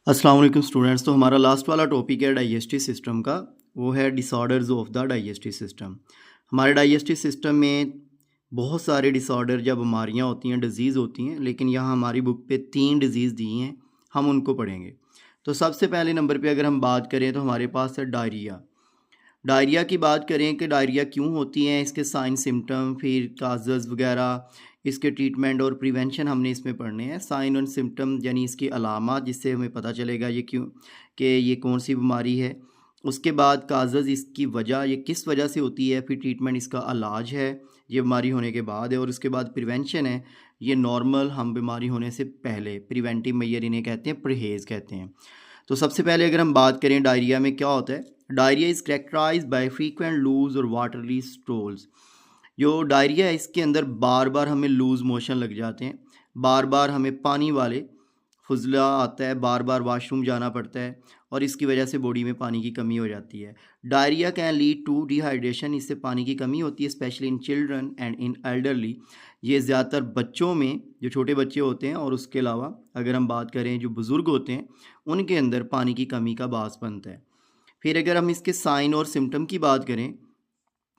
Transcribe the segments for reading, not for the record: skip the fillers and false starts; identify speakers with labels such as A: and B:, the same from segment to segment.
A: अस्सलाम वालेकुम स्टूडेंट्स। तो हमारा लास्ट वाला टॉपिक है डाइजेस्टिव सिस्टम का। वो है disorders of the digestive system. हमारे डाइजेस्टिव सिस्टम में बहुत सारे डिसऑर्डर या बीमारियां होती हैं, डिजीज़ होती हैं, लेकिन यहाँ हमारी बुक पे 3 डिजीज़ दी हैं, हम उनको पढ़ेंगे। तो सबसे पहले नंबर पे अगर हम बात करें तो हमारे पास है डायरिया। डायरिया की बात करें कि डायरिया क्यों होती हैं, इसके साइन सिम्टम, फिर काजेज़ वगैरह, इसके ट्रीटमेंट और प्रिवेंशन हमने इसमें पढ़ने हैं। साइन और सिम्टम यानी इसकी अलामात, जिससे हमें पता चलेगा ये क्यों कि ये कौन सी बीमारी है। उसके बाद काजेज़, इसकी वजह, ये किस वजह से होती है, फिर ट्रीटमेंट, इसका इलाज है ये बीमारी होने के बाद है, और उसके बाद प्रिवेंशन है। ये नॉर्मल हम बीमारी होने से पहले प्रिवेंटिव मेजर इन्हें कहते हैं, परहेज़ कहते हैं। तो सबसे पहले अगर हम बात करें डायरिया में क्या होता है। Diarrhoea is characterised by frequent loose और वाटरली स्टूल्स। जो डायरिया है इसके अंदर बार बार हमें लूज़ मोशन लग जाते हैं, बार बार हमें पानी वाले फुजला आता है, बार बार वाशरूम जाना पड़ता है, और इसकी वजह से बॉडी में पानी की कमी हो जाती है। Diarrhoea can lead to dehydration, इससे पानी की कमी होती है, specially in children and in elderly. ये ज़्यादातर बच्चों में, जो छोटे बच्चे होते हैं, और उसके अलावा अगर हम बात करें जो बुज़ुर्ग होते हैं, उनके अंदर पानी की कमी का बास बनता है। फिर अगर हम इसके साइन और सिम्टम की बात करें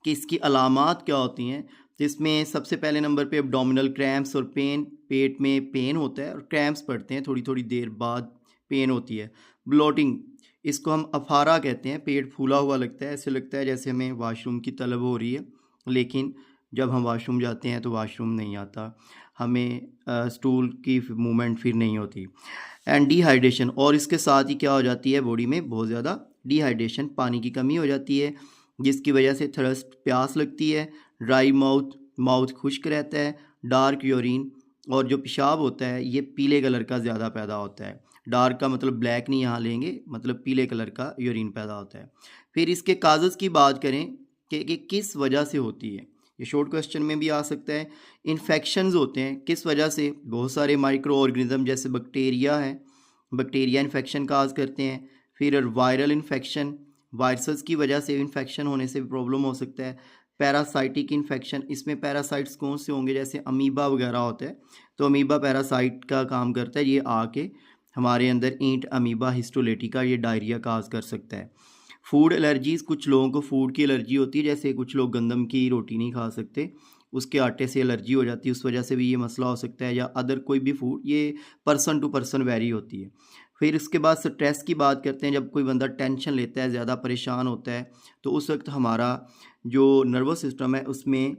A: कि इसकी अलामात क्या होती हैं, तो इसमें सबसे पहले नंबर पे एब्डोमिनल क्रैम्प्स और पेन, पेट में पेन होता है और क्रैम्प्स पड़ते हैं, थोड़ी थोड़ी देर बाद पेन होती है। ब्लोटिंग, इसको हम अफारा कहते हैं, पेट फूला हुआ लगता है, ऐसे लगता है जैसे हमें वाशरूम की तलब हो रही है, लेकिन जब हम वाशरूम जाते हैं तो वाशरूम नहीं आता, हमें स्टूल की मूवमेंट फिर नहीं होती। एंड डिहाइड्रेशन, और इसके साथ ही क्या हो जाती है, बॉडी में बहुत ज़्यादा डिहाइड्रेशन, पानी की कमी हो जाती है, जिसकी वजह से थर्स्ट, प्यास लगती है, ड्राई माउथ, माउथ खुश्क रहता है, डार्क यूरिन, और जो पेशाब होता है ये पीले कलर का ज़्यादा पैदा होता है। डार्क का मतलब ब्लैक नहीं यहाँ लेंगे, मतलब पीले कलर का यूरिन पैदा होता है। फिर इसके काजेज़ की बात करें कि किस वजह से होती है, ये शॉर्ट क्वेश्चन में भी आ सकता है। इन्फेक्शंस होते हैं, किस वजह से, बहुत सारे माइक्रो ऑर्गेनिज्म जैसे बैक्टीरिया है, बैक्टीरिया इन्फेक्शन काज करते हैं। फिर वायरल इन्फेक्शन, वायरसेस की वजह से इन्फेक्शन होने से भी प्रॉब्लम हो सकता है। पैरासाइटिक इन्फेक्शन, इसमें पैरासाइट्स कौन से होंगे, जैसे अमीबा वगैरह होता है, तो अमीबा पैरासाइट का काम करता है, ये आके हमारे अंदर ईंट अमीबा हिस्टोलेटिका, ये डायरिया काज कर सकता है। फूड एलर्जीज़, कुछ लोगों को फूड की एलर्जी होती है, जैसे कुछ लोग गंदम की रोटी नहीं खा सकते, उसके आटे से एलर्जी हो जाती है, उस वजह से भी ये मसला हो सकता है, या अदर कोई भी फूड, ये पर्सन टू पर्सन वेरी होती है। फिर इसके बाद स्ट्रेस की बात करते हैं, जब कोई बंदा टेंशन लेता है, ज़्यादा परेशान होता है, तो उस वक्त हमारा जो नर्वस सिस्टम है उसमें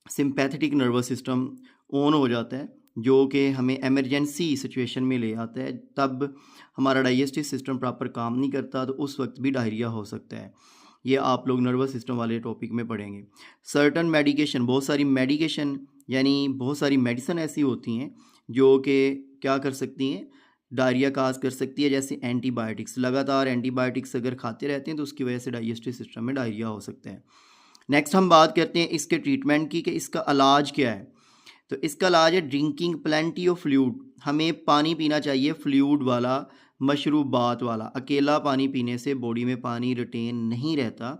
A: सिंपैथेटिक नर्वस सिस्टम ऑन हो जाता है, जो कि हमें इमरजेंसी सिचुएशन में ले आता है, तब हमारा डाइजेस्टिव सिस्टम प्रॉपर काम नहीं करता, तो उस वक्त भी डायरिया हो सकता है। ये आप लोग नर्वस सिस्टम वाले टॉपिक में पढ़ेंगे। सर्टन मेडिकेशन, बहुत सारी मेडिकेशन यानी बहुत सारी मेडिसिन ऐसी होती हैं जो कि क्या कर सकती हैं, डायरिया काज कर सकती है, जैसे एंटीबायोटिक्स। लगातार एंटीबायोटिक्स अगर खाते रहते हैं तो उसकी वजह से डाइजेस्टिव सिस्टम में डायरिया हो सकता है। नेक्स्ट हम बात करते हैं इसके ट्रीटमेंट की, कि इसका इलाज क्या है। तो इसका इलाज है ड्रिंकिंग प्लेंटी ऑफ फ्लूइड, हमें पानी पीना चाहिए फ्लूइड वाला, मशरूबात वाला। अकेला पानी पीने से बॉडी में पानी रिटेन नहीं रहता,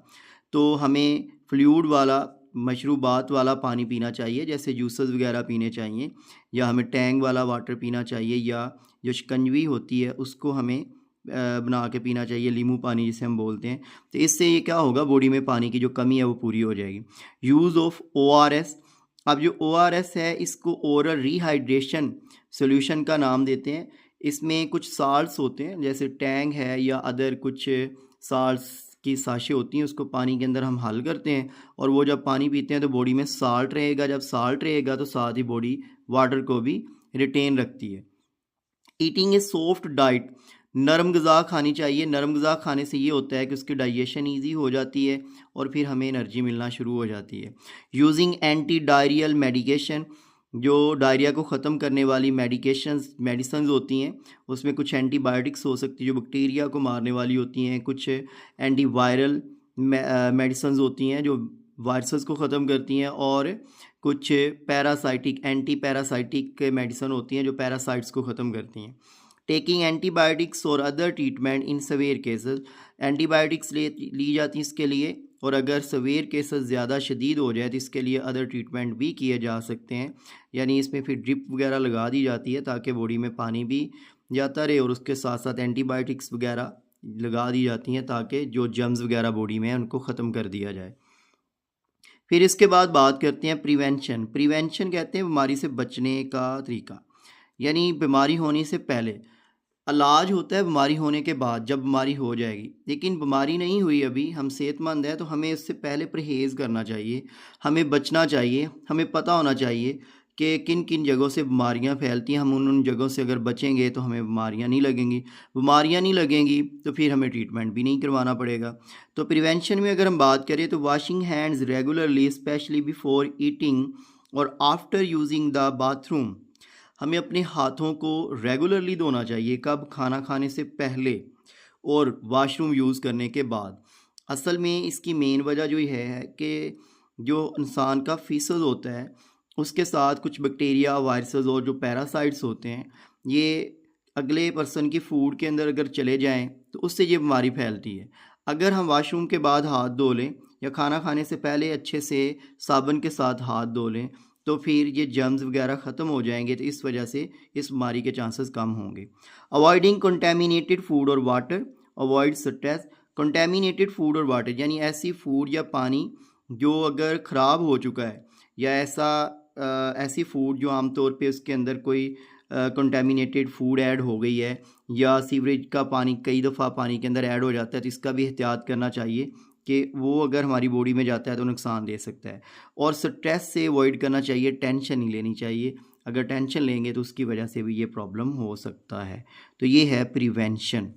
A: तो हमें फ्लूइड वाला, मशरूबात वाला पानी पीना चाहिए, जैसे जूसेस वगैरह पीने चाहिए, या हमें टैंक वाला वाटर पीना चाहिए, या जो शिकंजवी होती है उसको हमें बना के पीना चाहिए, नींबू पानी जिसे हम बोलते हैं। तो इससे ये क्या होगा, बॉडी में पानी की जो कमी है वो पूरी हो जाएगी। यूज़ ऑफ ORS, अब जो ORS है इसको ओरल रिहाइड्रेशन सॉल्यूशन का नाम देते हैं। इसमें कुछ साल्ट्स होते हैं, जैसे टैंग है या अदर कुछ साल्ट्स की साशे होती हैं, उसको पानी के अंदर हम हल करते हैं, और वो जब पानी पीते हैं तो बॉडी में साल्ट रहेगा, जब साल्ट रहेगा तो साथ ही बॉडी वाटर को भी रिटेन रखती है। ईटिंग ए सॉफ्ट डाइट, नरम ग़िज़ा खानी चाहिए। नरम ग़िज़ा खाने से ये होता है कि उसकी डाइजेशन ईजी हो जाती है और फिर हमें एनर्जी मिलना शुरू हो जाती है। यूजिंग एंटी डायरियल मेडिकेशन, जो डायरिया को ख़त्म करने वाली मेडिसिन होती हैं, उसमें कुछ एंटीबायोटिक्स हो सकती है जो बैक्टीरिया को मारने वाली होती हैं, कुछ एंटीवायरल मेडिसिन होती हैं जो वायरसेस को ख़त्म करती हैं, और कुछ पैरासाइटिक, एंटी पैरासाइटिक मेडिसिन होती हैं जो पैरासाइट्स को ख़त्म करती हैं। टेकिंग एंटीबायोटिक्स और other treatment in severe cases, antibiotics ली जाती हैं इसके लिए, और अगर सवेयर केसेस ज़्यादा शदीद हो जाए तो इसके लिए अदर ट्रीटमेंट भी किए जा सकते हैं, यानी इसमें फिर ड्रिप वगैरह लगा दी जाती है ताकि बॉडी में पानी भी जाता रहे और उसके साथ साथ एंटीबायोटिक्स वगैरह लगा दी जाती हैं ताकि जो जर्म्स वगैरह बॉडी में हैं उनको ख़त्म कर दिया जाए। फिर इसके बाद बात करते हैं प्रिवेंशन। प्रिवेंशन कहते हैं बीमारी से बचने का तरीका, यानी बीमारी होने से पहले। इलाज होता है बीमारी होने के बाद, जब बीमारी हो जाएगी, लेकिन बीमारी नहीं हुई अभी, हम सेहतमंद हैं, तो हमें इससे पहले परहेज़ करना चाहिए, हमें बचना चाहिए, हमें पता होना चाहिए कि किन किन जगहों से बीमारियां फैलती हैं। हम उन जगहों से अगर बचेंगे तो हमें बीमारियां नहीं लगेंगी, बीमारियां नहीं लगेंगी तो फिर हमें ट्रीटमेंट भी नहीं करवाना पड़ेगा। तो प्रिवेंशन में अगर हम बात करें तो washing hands regularly, specially before eating और आफ्टर यूजिंग द बाथरूम। हमें अपने हाथों को रेगुलरली धोना चाहिए, कब? खाना खाने से पहले और वॉशरूम यूज़ करने के बाद। असल में इसकी मेन वजह जो ये है कि जो इंसान का फीसस होता है उसके साथ कुछ बैक्टीरिया, वायरसेस और जो पैरासाइट्स होते हैं, ये अगले पर्सन की फूड के अंदर अगर चले जाएं तो उससे ये बीमारी फैलती है। अगर हम वॉशरूम के बाद हाथ धो लें या खाना खाने से पहले अच्छे से साबुन के साथ हाथ धो लें तो फिर ये जर्म्स वगैरह ख़त्म हो जाएंगे, तो इस वजह से इस बीमारी के चांसेस कम होंगे। अवॉइडिंग कंटेमिनेटेड फूड और water, avoid stress. Contaminated food और वाटर यानी ऐसी फूड या पानी जो अगर ख़राब हो चुका है, या ऐसी फूड जो आमतौर पे उसके अंदर कोई कंटेमिनेटेड फूड ऐड हो गई है, या सीवरेज का पानी कई दफ़ा पानी के अंदर ऐड हो जाता है, तो इसका भी एहतियात करना चाहिए कि वो अगर हमारी बॉडी में जाता है तो नुकसान दे सकता है। और स्ट्रेस से अवॉइड करना चाहिए, टेंशन नहीं लेनी चाहिए। अगर टेंशन लेंगे तो उसकी वजह से भी ये प्रॉब्लम हो सकता है। तो ये है प्रिवेंशन।